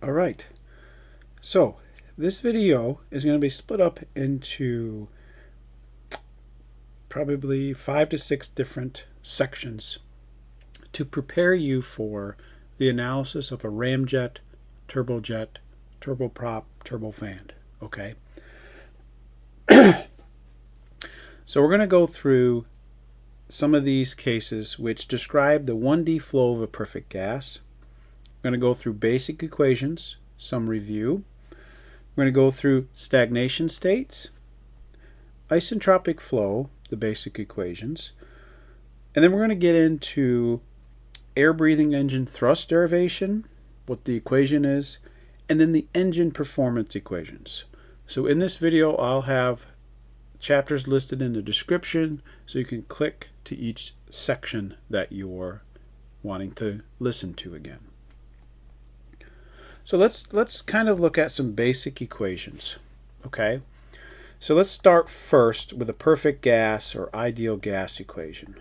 All right, so this video is going to be split up into probably 5 to 6 different sections to prepare you for the analysis of a ramjet, turbojet, turboprop, turbofan. Okay, so we're going to go through some of these cases which describe the 1D flow of a perfect gas. We're going to go through basic equations, some review. We're going to go through stagnation states, isentropic flow, the basic equations, and then we're going to get into air-breathing engine thrust derivation, what the equation is, and then the engine performance equations. So in this video, I'll have chapters listed in the description so you can click to each section that you're wanting to listen to again. So let's kind of look at some basic equations. Okay, so let's start first with a perfect gas or ideal gas equation.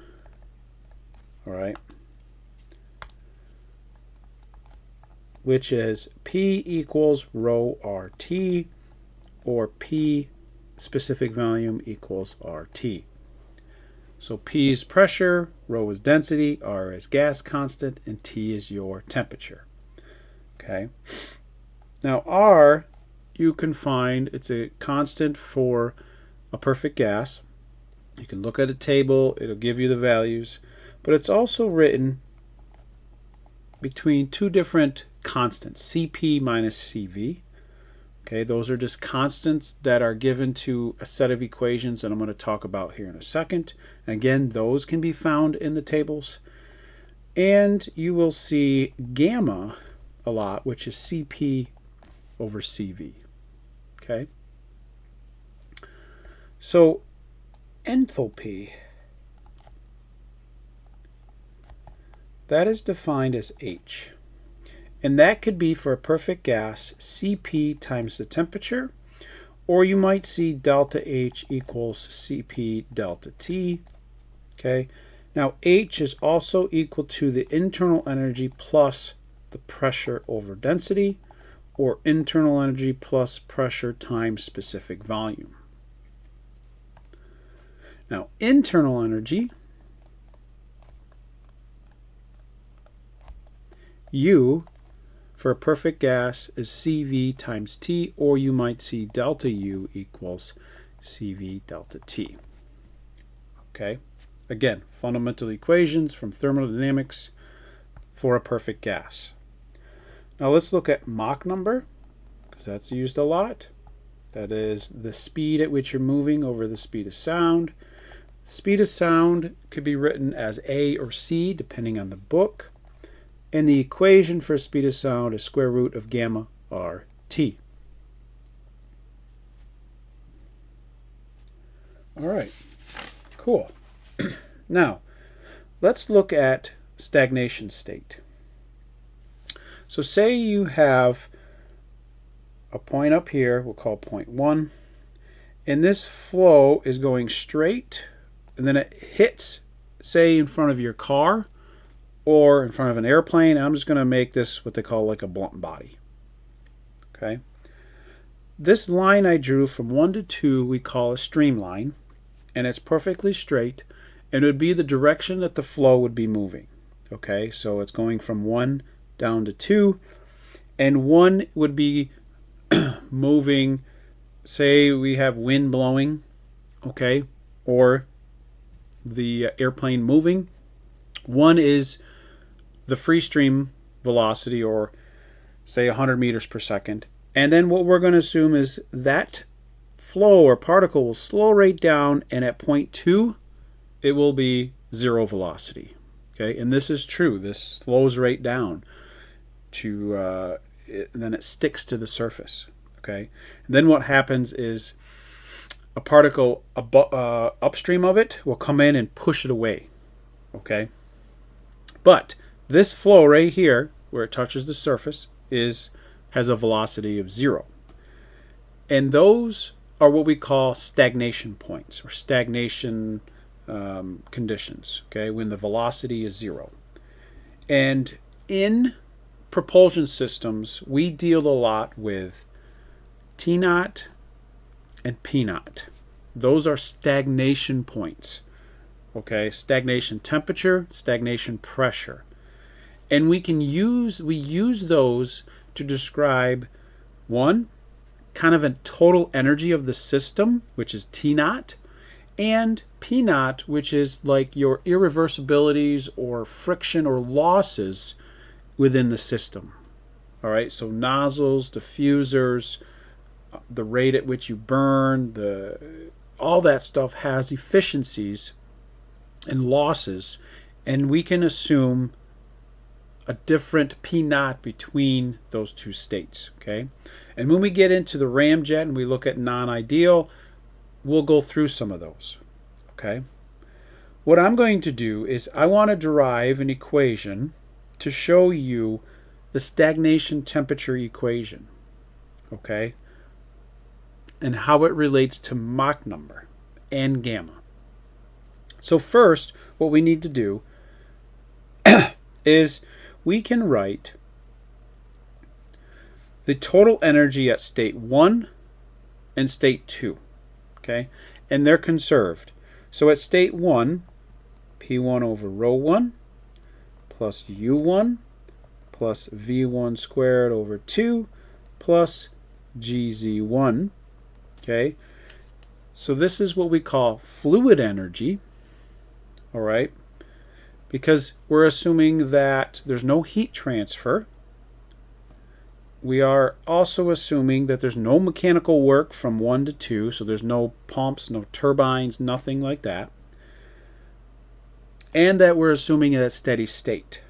All right, which is P equals rho RT, or P specific volume equals RT. So P is pressure, rho is density, R is gas constant, and T is your temperature. Okay. Now R, you can find it's a constant for a perfect gas. You can look at a table, it'll give you the values, but it's also written between two different constants, Cp minus Cv. Okay, those are just constants that are given to a set of equations that I'm going to talk about here in a second. Again, those can be found in the tables. And you will see gamma a lot, which is Cp over Cv. Okay? So enthalpy, that is defined as H. And that could be for a perfect gas, Cp times the temperature, or you might see delta H equals Cp delta T. Okay? Now H is also equal to the internal energy plus the pressure over density, or internal energy plus pressure times specific volume. Now internal energy, U for a perfect gas is Cv times T, or you might see delta U equals Cv delta T. Okay, again, fundamental equations from thermodynamics for a perfect gas. Now let's look at Mach number, because that's used a lot. That is the speed at which you're moving over the speed of sound. Speed of sound could be written as A or C, depending on the book. And the equation for speed of sound is square root of gamma RT. All right, cool. Now, let's look at stagnation state. So say you have a point up here, we'll call point 1, and this flow is going straight, and then it hits, say, in front of your car, or in front of an airplane. I'm just going to make this what they call like a blunt body. Okay. This line I drew from 1 to 2 we call a streamline, and it's perfectly straight, and it would be the direction that the flow would be moving. Okay, so it's going from 1 down to 2, and 1 would be moving, say we have wind blowing, okay, or the airplane moving. 1 is the free stream velocity, or say 100 meters per second. And then what we're going to assume is that flow or particle will slow right down, and at point 2, it will be 0 velocity. Okay, and this is true. This slows right down to, and then it sticks to the surface. Okay, and then what happens is a particle upstream of it will come in and push it away. Okay, but this flow right here, where it touches the surface, has a velocity of 0. And those are what we call stagnation points, or stagnation conditions, okay, when the velocity is 0. And in propulsion systems, we deal a lot with T naught and P naught. Those are stagnation points. Okay, stagnation temperature, stagnation pressure. And we use those to describe one, kind of a total energy of the system, which is T naught, and P naught, which is like your irreversibilities or friction or losses within the system. All right, so nozzles, diffusers, the rate at which you burn, all that stuff has efficiencies and losses, and we can assume a different P naught between those two states. Okay, and when we get into the ramjet and we look at non-ideal, we'll go through some of those. Okay, what I'm going to do is I want to derive an equation to show you the stagnation temperature equation. Okay, and how it relates to Mach number and gamma. So first, what we need to do is we can write the total energy at state 1 and state 2. Okay, and they're conserved. So at state 1, P1 over rho 1 plus U1 plus V1 squared over 2 plus GZ1. Okay, so this is what we call fluid energy. All right, because we're assuming that there's no heat transfer. We are also assuming that there's no mechanical work from 1 to 2, so there's no pumps, no turbines, nothing like that. And that we're assuming that steady state.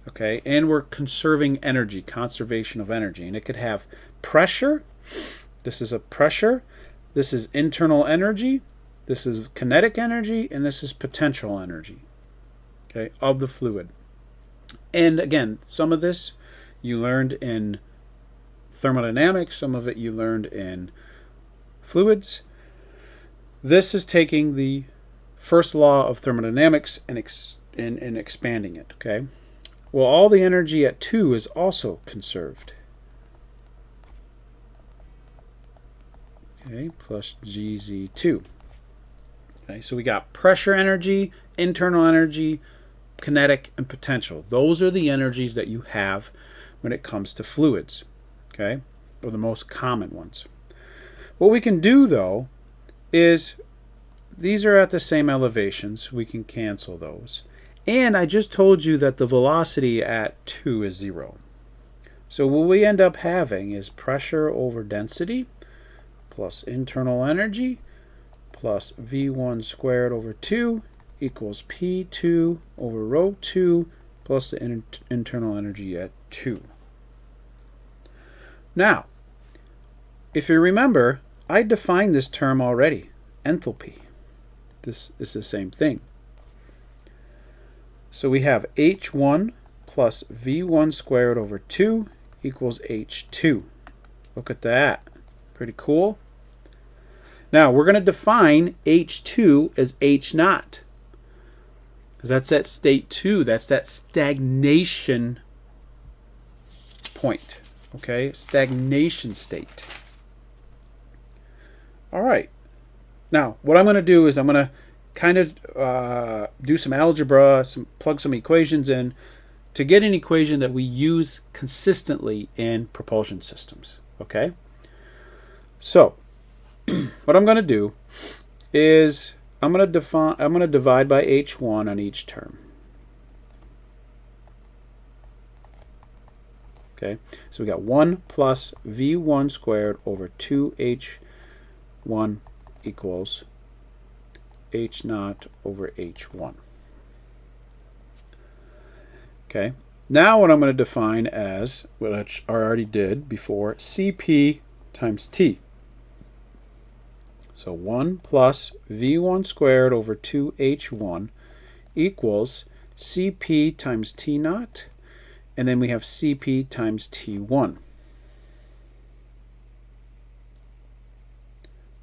Okay, and we're conserving energy, conservation of energy. And it could have pressure. This is a pressure. This is internal energy. This is kinetic energy. And this is potential energy, okay, of the fluid. And again, some of this you learned in thermodynamics. Some of it you learned in fluids. This is taking the first law of thermodynamics and expanding it. Okay. Well, all the energy at 2 is also conserved. Okay, plus GZ2. Okay, so we got pressure energy, internal energy, kinetic, and potential. Those are the energies that you have when it comes to fluids. Okay, or the most common ones. What we can do, though, is these are at the same elevations. We can cancel those. And I just told you that the velocity at 2 is 0. So what we end up having is pressure over density plus internal energy plus V1 squared over 2 equals P2 over rho 2 plus the internal energy at 2. Now, if you remember, I defined this term already, enthalpy. This is the same thing. So we have H1 plus V1 squared over 2 equals H2. Look at that. Pretty cool. Now we're going to define H2 as H naught, because that's at state 2. That's that stagnation point. Okay, stagnation state. All right. Now what I'm going to do is I'm going to kind of do some algebra, plug some equations in to get an equation that we use consistently in propulsion systems. Okay, so what I'm going to do is I'm going to divide by H1 on each term. Okay, so we got 1 plus V1 squared over 2H1 equals H naught over H1. Okay, now what I'm going to define as, which I already did before, Cp times T. So 1 plus V1 squared over 2H1 equals Cp times T naught, and then we have Cp times T1.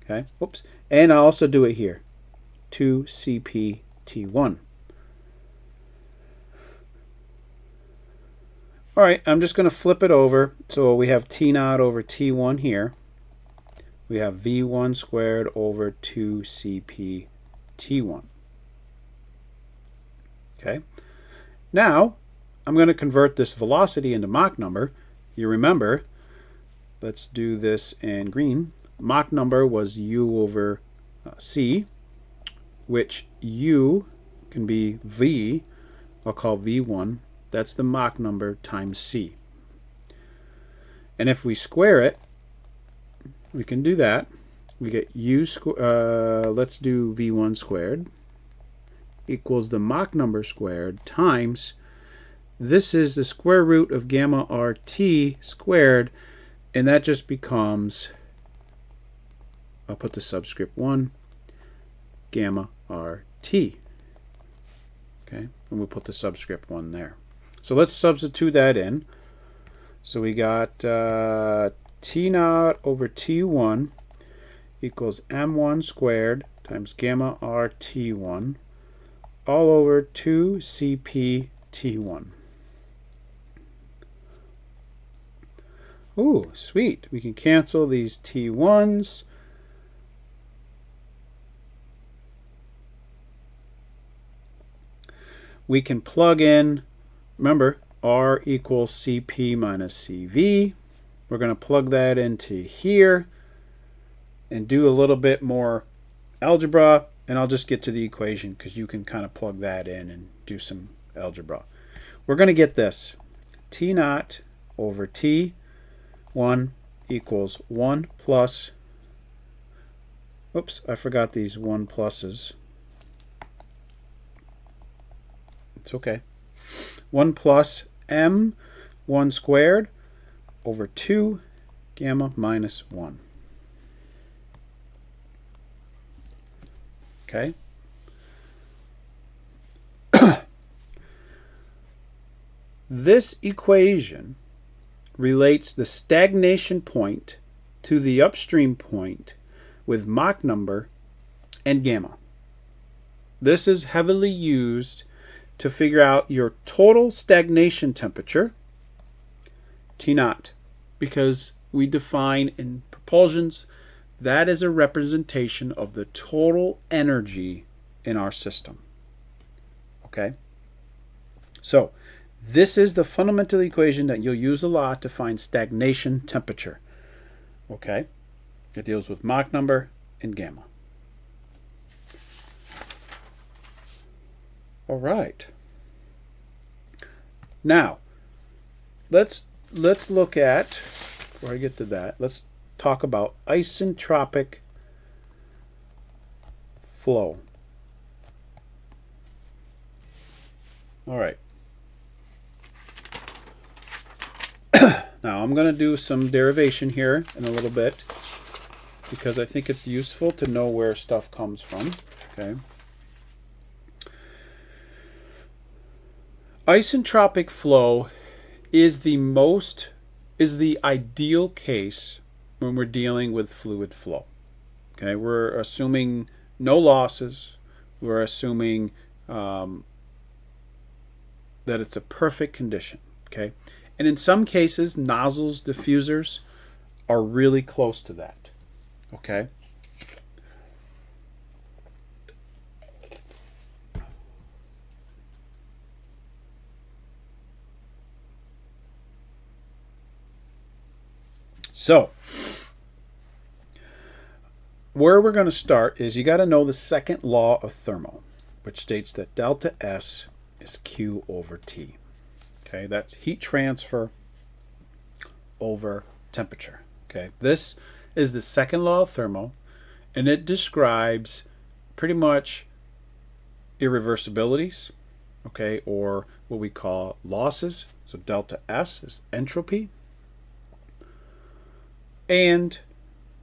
Okay, whoops, and I'll also do it here. 2CpT1. All right, I'm just going to flip it over. So we have T naught over T1 here. We have V1 squared over 2CP T1. Okay. Now, I'm going to convert this velocity into Mach number. You remember, let's do this in green. Mach number was U over C, which U can be V. I'll call V1. That's the Mach number times C. And if we square it, we can do that. We get U squared, let's do V1 squared, equals the Mach number squared times, this is the square root of gamma RT squared, and that just becomes, I'll put the subscript 1, gamma RT. Okay, and we'll put the subscript 1 there. So let's substitute that in. So we got T naught over T1 equals M1 squared times gamma RT1 all over 2CP T1. Ooh, sweet. We can cancel these T1s. We can plug in, remember, R equals CP minus CV. We're going to plug that into here and do a little bit more algebra, and I'll just get to the equation because you can kind of plug that in and do some algebra. We're going to get this. T naught over T1 equals 1 plus, oops, I forgot these 1 pluses. It's okay. 1 plus M1 squared over 2 gamma minus 1. Okay. This equation relates the stagnation point to the upstream point with Mach number and gamma. This is heavily used to figure out your total stagnation temperature, T naught, because we define in propulsions that is a representation of the total energy in our system. Okay? So, this is the fundamental equation that you'll use a lot to find stagnation temperature. Okay? It deals with Mach number and gamma. All right. Now, let's look at, before I get to that, let's talk about isentropic flow. All right. Now I'm going to do some derivation here in a little bit because I think it's useful to know where stuff comes from. Okay. Isentropic flow is the ideal case when we're dealing with fluid flow. Okay, we're assuming no losses. We're assuming that it's a perfect condition. Okay, and in some cases, nozzles, diffusers are really close to that. Okay. So, where we're going to start is you got to know the second law of thermo, which states that delta S is Q over T. Okay, that's heat transfer over temperature. Okay, this is the second law of thermo, and it describes pretty much irreversibilities, okay, or what we call losses. So delta S is entropy, and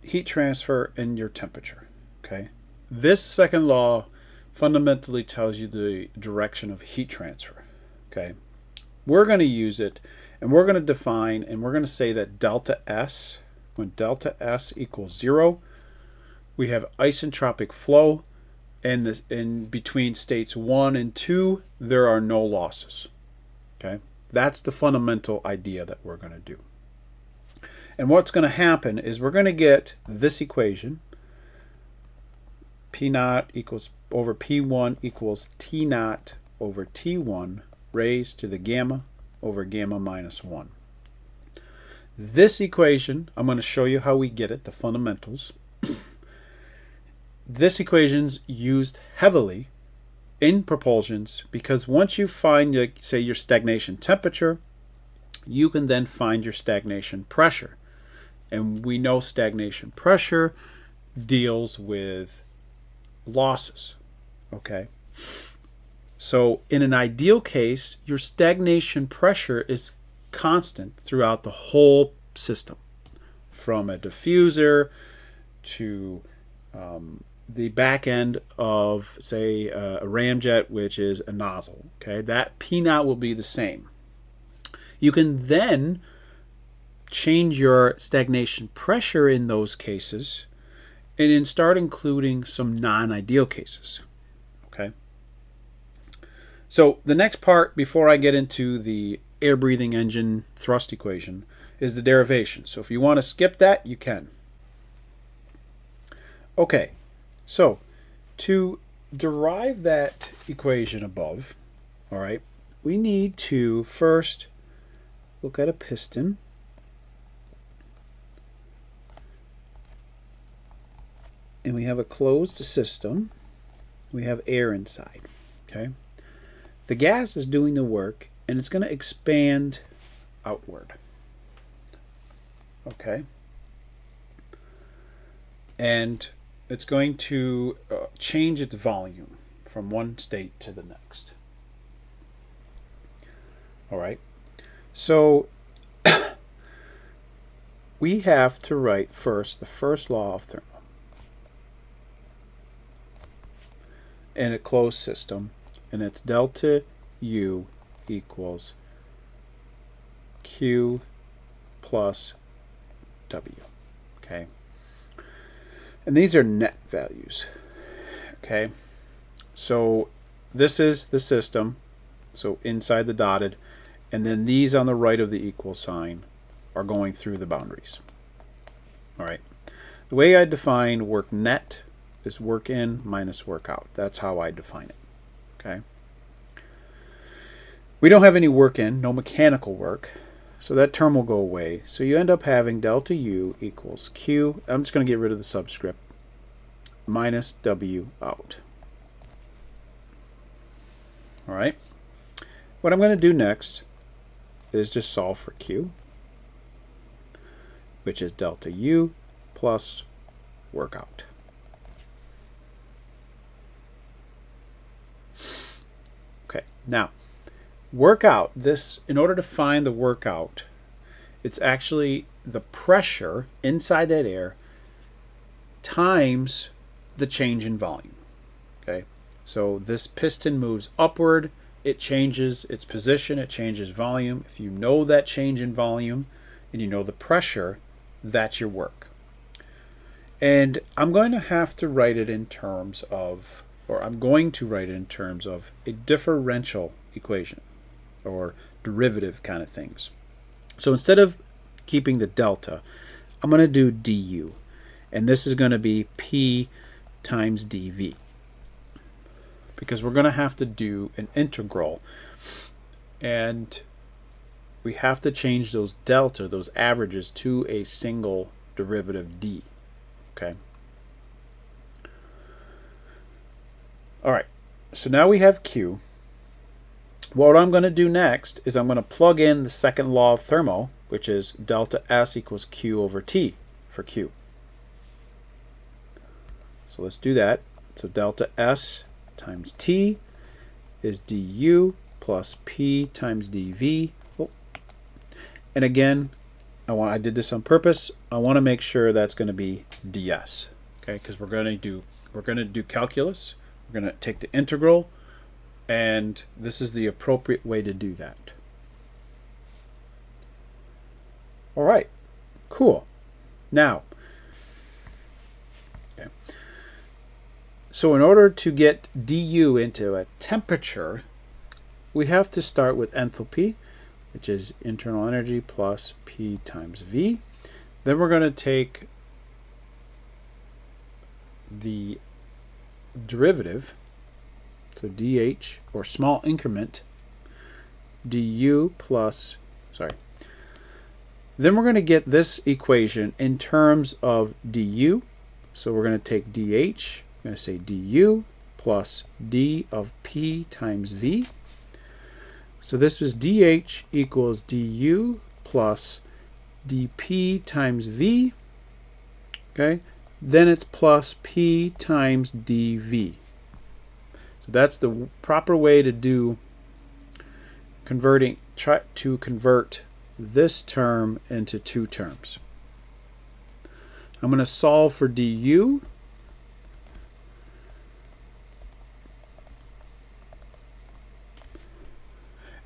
heat transfer and your temperature. Okay, this second law fundamentally tells you the direction of heat transfer. Okay, we're going to use it, and we're going to define, and we're going to say that delta S, when delta S equals 0, we have isentropic flow, and this in between states 1 and 2 there are no losses. Okay, That's the fundamental idea that we're going to do. And what's going to happen is we're going to get this equation, P naught equals over P1 equals T naught over T1 raised to the gamma over gamma minus 1. This equation, I'm going to show you how we get it, the fundamentals. This equation's used heavily in propulsions because once you find, like, say, your stagnation temperature, you can then find your stagnation pressure. And we know stagnation pressure deals with losses. Okay? So in an ideal case, your stagnation pressure is constant throughout the whole system, from a diffuser to the back end of, say, a ramjet, which is a nozzle. Okay, that P naught will be the same. You can then change your stagnation pressure in those cases and then start including some non-ideal cases. Okay. So the next part before I get into the air breathing engine thrust equation is the derivation. So if you want to skip that, you can. Okay, so to derive that equation above, all right, we need to first look at a piston. And we have a closed system. We have air inside. Okay. The gas is doing the work and it's going to expand outward. Okay. And it's going to change its volume from one state to the next. All right. So we have to write first the first law of thermal. In a closed system, and it's delta U equals Q plus W. Okay. And these are net values. Okay. So this is the system. So inside the dotted, and then these on the right of the equal sign are going through the boundaries. All right. The way I define work net is work in minus work out. That's how I define it. Okay. We don't have any work in, no mechanical work, so that term will go away. So you end up having delta U equals Q. I'm just going to get rid of the subscript minus W out. All right. What I'm going to do next is just solve for Q, which is delta U plus work out. Okay, now work out this, in order to find the work out, it's actually the pressure inside that air times the change in volume. Okay, so this piston moves upward, it changes its position, it changes volume. If you know that change in volume and you know the pressure, that's your work. And I'm going to have to write it in terms of, or I'm going to write it in terms of a differential equation or derivative kind of things. So instead of keeping the delta, I'm going to do du. And this is going to be P times dV. Because we're going to have to do an integral. And we have to change those delta, those averages, to a single derivative d. Okay. All right, so now we have Q. What I'm going to do next is I'm going to plug in the second law of thermo, which is delta S equals Q over T for Q. So let's do that. So delta S times T is du plus P times dV. Oh. And again, I did this on purpose. I want to make sure that's going to be ds. Okay, because we're going to do calculus. We're going to take the integral, and this is the appropriate way to do that. All right, cool. Now, okay. So in order to get du into a temperature, we have to start with enthalpy, which is internal energy plus P times V. Then we're going to take the derivative, so dH, or small increment, du plus, then we're going to get this equation in terms of du. So we're going to take dH, we're going to say du plus d of P times V. So this was dH equals du plus dP times V. Okay, then it's plus P times dV. So that's the proper way to do try to convert this term into two terms. I'm going to solve for du.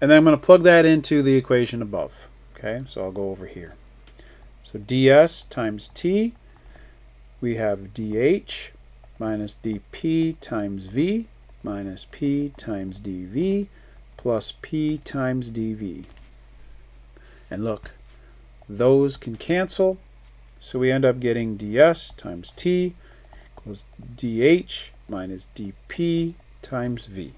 And then I'm going to plug that into the equation above. Okay, so I'll go over here. So ds times t, we have dH minus dP times V minus P times dV plus P times dV. And look, those can cancel, so we end up getting ds times t equals dH minus dP times V.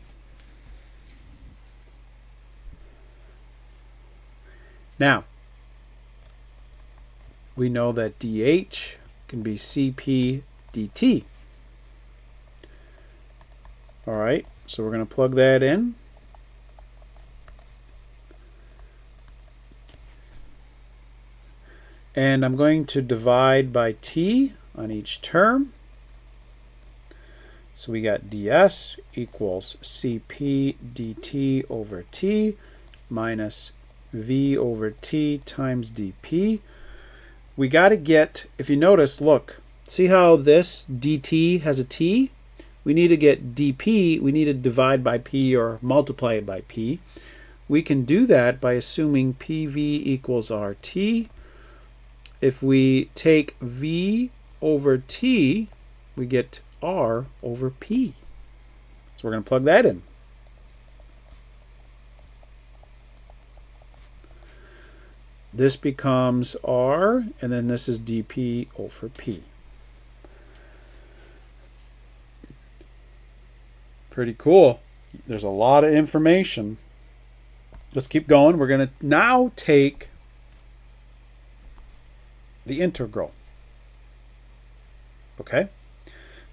Now, we know that dH can be Cp dt. All right, so we're going to plug that in. And I'm going to divide by t on each term. So we got ds equals Cp dt over t minus V over t times dP. We got to get, if you notice, look, see how this dt has a t? We need to get dP, we need to divide by p or multiply it by p. We can do that by assuming PV equals RT. If we take V over T, we get R over P. So we're going to plug that in. This becomes R, and then this is dP over P. Pretty cool. There's a lot of information. Let's keep going. We're going to now take the integral. Okay?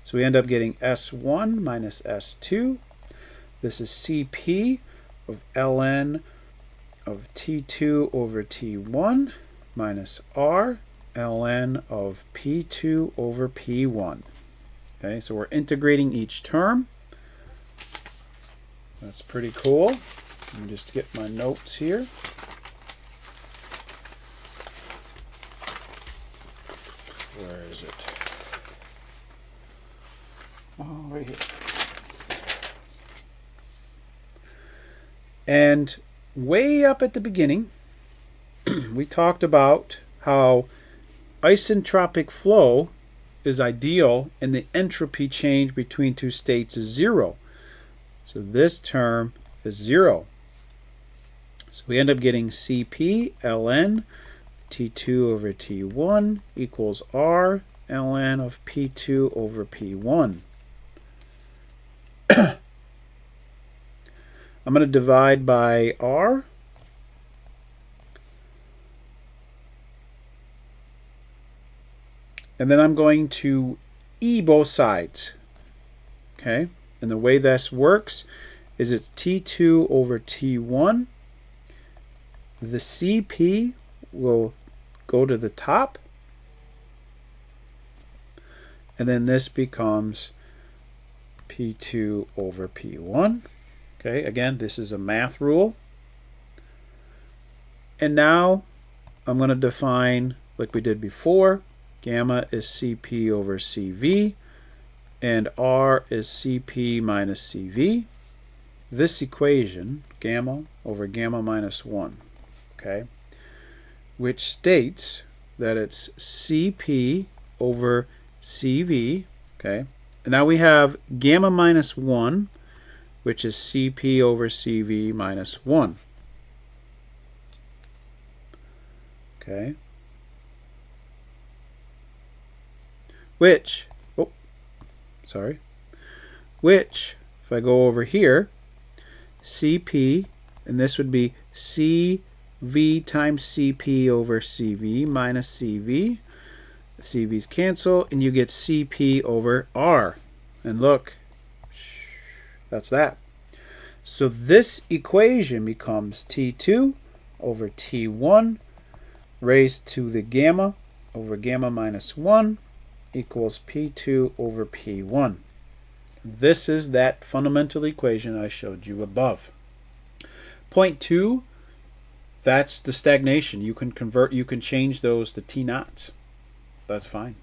So we end up getting S1 minus S2. This is Cp of ln of T2 over T1 minus R ln of P2 over P1. Okay, so we're integrating each term. That's pretty cool. Let me just get my notes here. Where is it? Oh, right here. And way up at the beginning, we talked about how isentropic flow is ideal and the entropy change between two states is 0. So this term is 0. So we end up getting Cp ln T2 over T1 equals R ln of P2 over P1. I'm going to divide by R. And then I'm going to E both sides. Okay? And the way this works is it's T2 over T1. The Cp will go to the top. And then this becomes P2 over P1. Okay, again, this is a math rule. And now I'm going to define, like we did before, gamma is Cp over Cv, and R is Cp minus Cv. This equation, gamma over gamma minus 1, okay, which states that it's Cp over Cv, okay, and now we have gamma minus 1, which is Cp over Cv minus 1. Okay. Which, oh, sorry. Which, if I go over here, CP, and this would be CV times CP over CV minus CV. The CV's cancel, and you get CP over R. And look, that's that. So this equation becomes T2 over T1 raised to the gamma over gamma minus 1 equals P2 over P1. This is that fundamental equation I showed you above. Point 2, that's the stagnation. You can change those to T naughts. That's fine.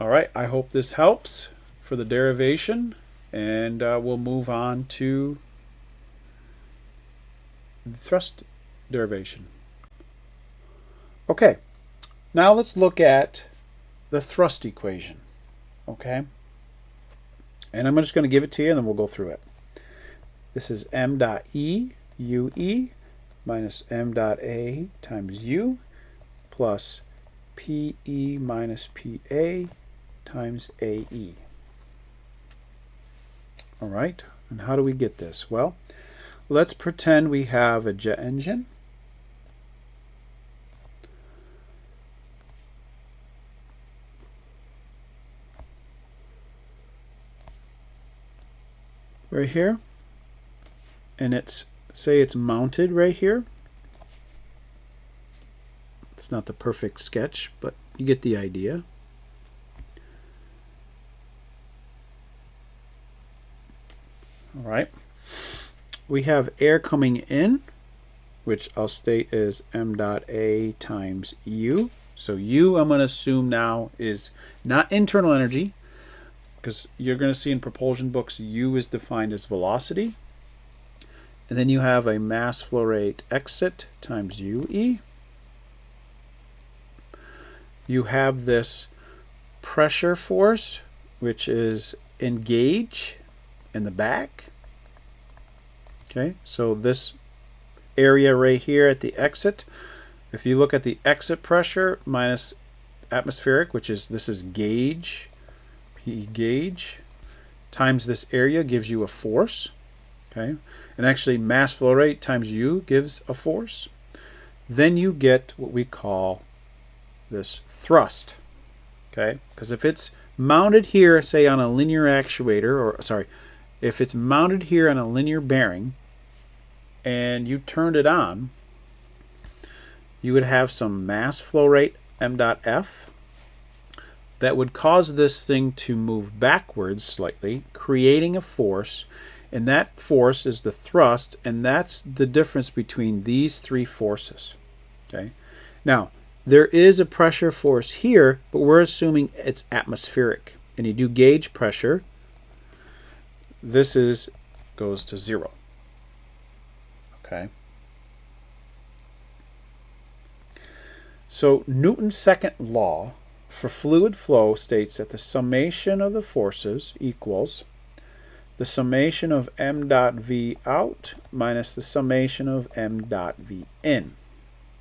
All right, I hope this helps for the derivation, and we'll move on to the thrust derivation. Okay, now let's look at the thrust equation. Okay, and I'm just going to give it to you, and then we'll go through it. This is m dot E UE minus m dot A times U plus PE minus PA times AE. All right, and how do we get this? Well, let's pretend we have a jet engine. Right here, and say it's mounted right here. It's not the perfect sketch, but you get the idea. All right, we have air coming in, which I'll state is m dot A times U. So U, I'm going to assume now, is not internal energy, because you're going to see in propulsion books U is defined as velocity. And then you have a mass flow rate exit times UE. You have this pressure force, which is engage in the back. Okay, so this area right here at the exit, if you look at the exit pressure minus atmospheric, which is, this is gauge, P gauge, times this area gives you a force. Okay, and actually mass flow rate times U gives a force. Then you get what we call this thrust. Okay, because if it's mounted here, say on a linear actuator, or sorry, if it's mounted here on a linear bearing and you turned it on, you would have some mass flow rate m dot F that would cause this thing to move backwards slightly, creating a force, and that force is the thrust, and that's the difference between these three forces. Okay, now there is a pressure force here, but we're assuming it's atmospheric, and you do gauge pressure, this goes to 0. Okay, so Newton's second law for fluid flow states that the summation of the forces equals the summation of m dot V out minus the summation of m dot V in.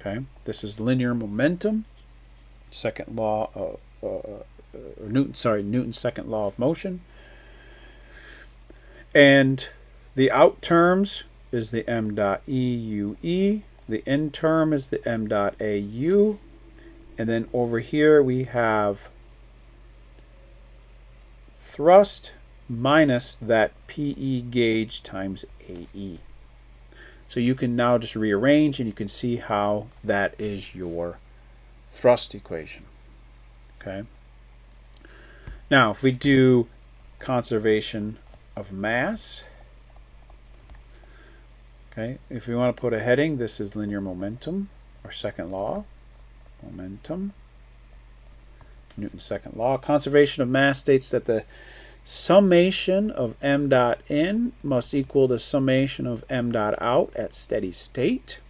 Okay, this is linear momentum, second law of Newton's second law of motion, and the out terms is the m dot EUE, the in term is the m dot AU, and then over here we have thrust minus that PE gauge times AE. So you can now just rearrange, and you can see how that is your thrust equation. Okay. Now, if we do conservation of mass, okay, if we want to put a heading, this is linear momentum, or second law, momentum, Newton's second law. Conservation of mass states that the summation of m dot in must equal the summation of m dot out at steady state.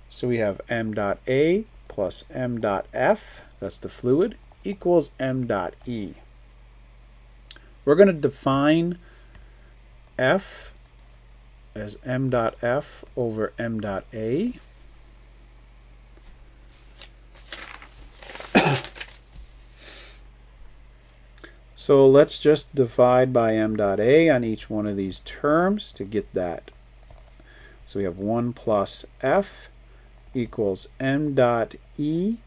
So we have m dot A plus m dot F, that's the fluid, equals m dot E. We're going to define F as m dot F over m dot A. So let's just divide by m dot a on each one of these terms to get that. So we have 1 plus f equals m dot e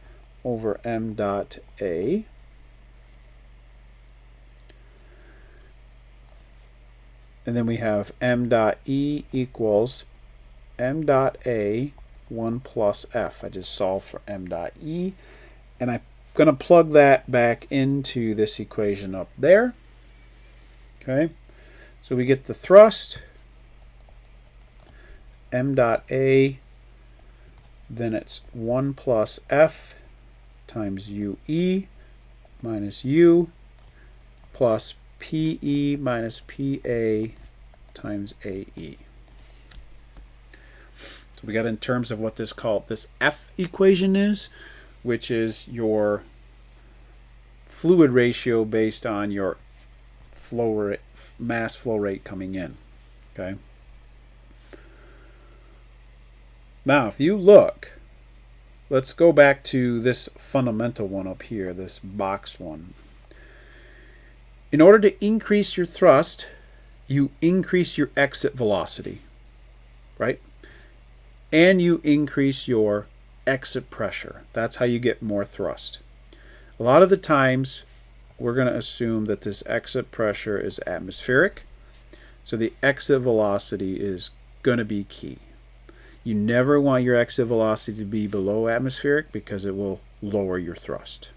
over m dot a. And then we have m dot e equals m dot a 1 plus f. I just solved for m dot e, and I'm going to plug that back into this equation up there. Okay, so we get the thrust, m dot a, then it's 1 plus f times ue minus u plus pe minus pa times ae. So we got in terms of what this F equation is, which is your fluid ratio based on your flow rate, mass flow rate coming in. Okay. Now, if you look, let's go back to this fundamental one up here, this box one. In order to increase your thrust, you increase your exit velocity, right? And you increase your exit pressure. That's how you get more thrust. A lot of the times, we're going to assume that this exit pressure is atmospheric, so the exit velocity is going to be key. You never want your exit velocity to be below atmospheric because it will lower your thrust.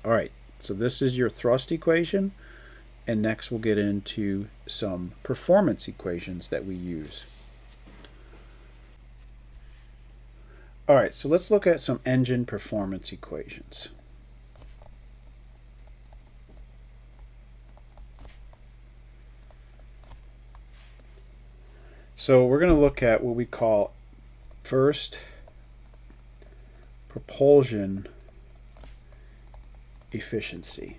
All right, so this is your thrust equation, and next we'll get into some performance equations that we use. All right, so let's look at some engine performance equations. So we're going to look at what we call first propulsion efficiency.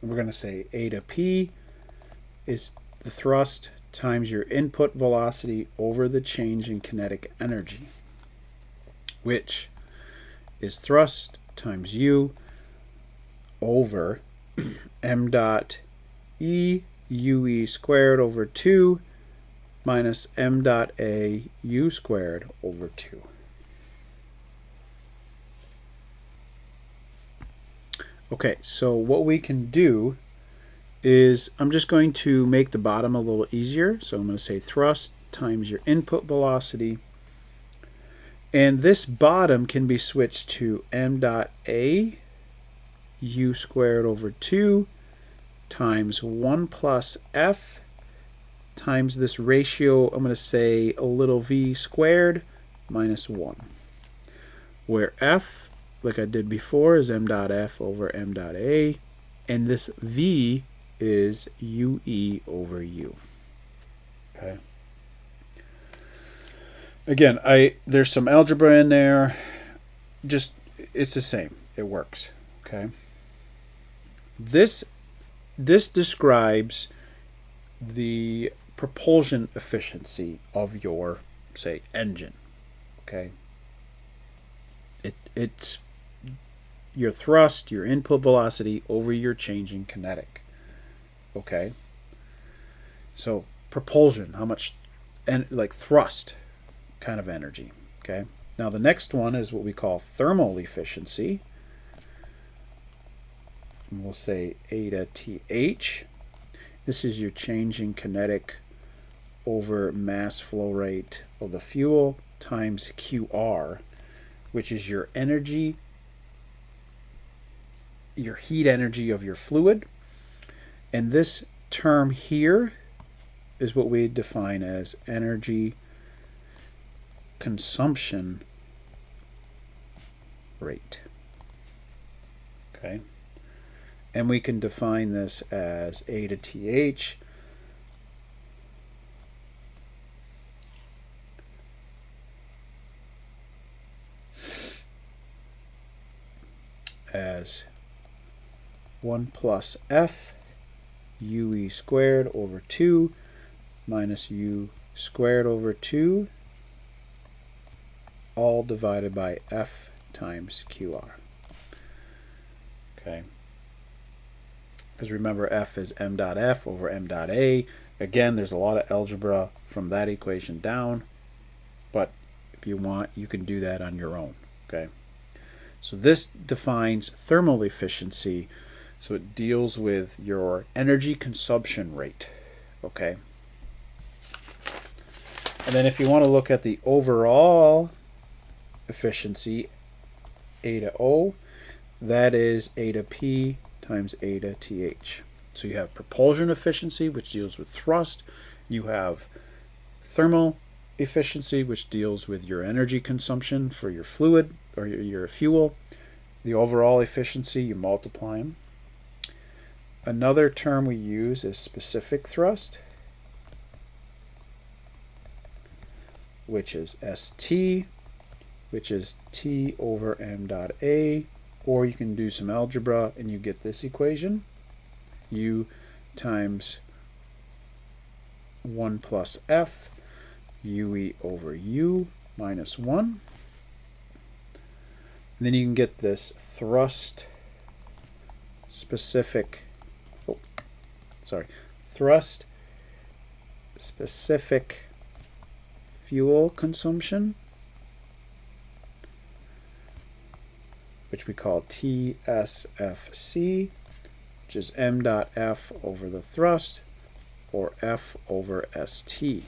And we're going to say A to P is the thrust times your input velocity over the change in kinetic energy, which is thrust times U over m dot E UE squared over 2 minus m dot A U squared over 2. Okay, so what we can do is I'm just going to make the bottom a little easier. So I'm going to say thrust times your input velocity. And this bottom can be switched to m dot A u squared over 2 times 1 plus f times this ratio, I'm going to say a little v squared minus 1. Where f, like I did before, is m dot f over m dot A. And this v is UE over U. Okay. Again, there's some algebra in there. Just it's the same. It works. Okay. This describes the propulsion efficiency of your, say, engine. Okay. It's your thrust, your input velocity over your changing kinetic. Okay, so propulsion, how much, and like thrust kind of energy. Okay, now the next one is what we call thermal efficiency. And we'll say eta TH. This is your changing kinetic over mass flow rate of the fuel times QR, which is your energy, your heat energy of your fluid. And this term here is what we define as energy consumption rate. Okay. And we can define this as A to TH as 1 plus F UE squared over 2 minus U squared over 2, all divided by F times QR. Okay. because remember F is m dot F over m dot A. Again, there's a lot of algebra from that equation down, but if you want, you can do that on your own. Okay. So this defines thermal efficiency. So it deals with your energy consumption rate. Okay. And then if you want to look at the overall efficiency, A to O, that is A to P times A to TH. So you have propulsion efficiency, which deals with thrust. You have thermal efficiency, which deals with your energy consumption for your fluid or your fuel. The overall efficiency, you multiply them. Another term we use is specific thrust, which is ST, which is T over m dot A, or you can do some algebra and you get this equation, U times 1 plus F, UE over U minus 1. And then you can get this thrust specific, thrust specific fuel consumption, which we call TSFC, which is m dot F over the thrust, or F over ST.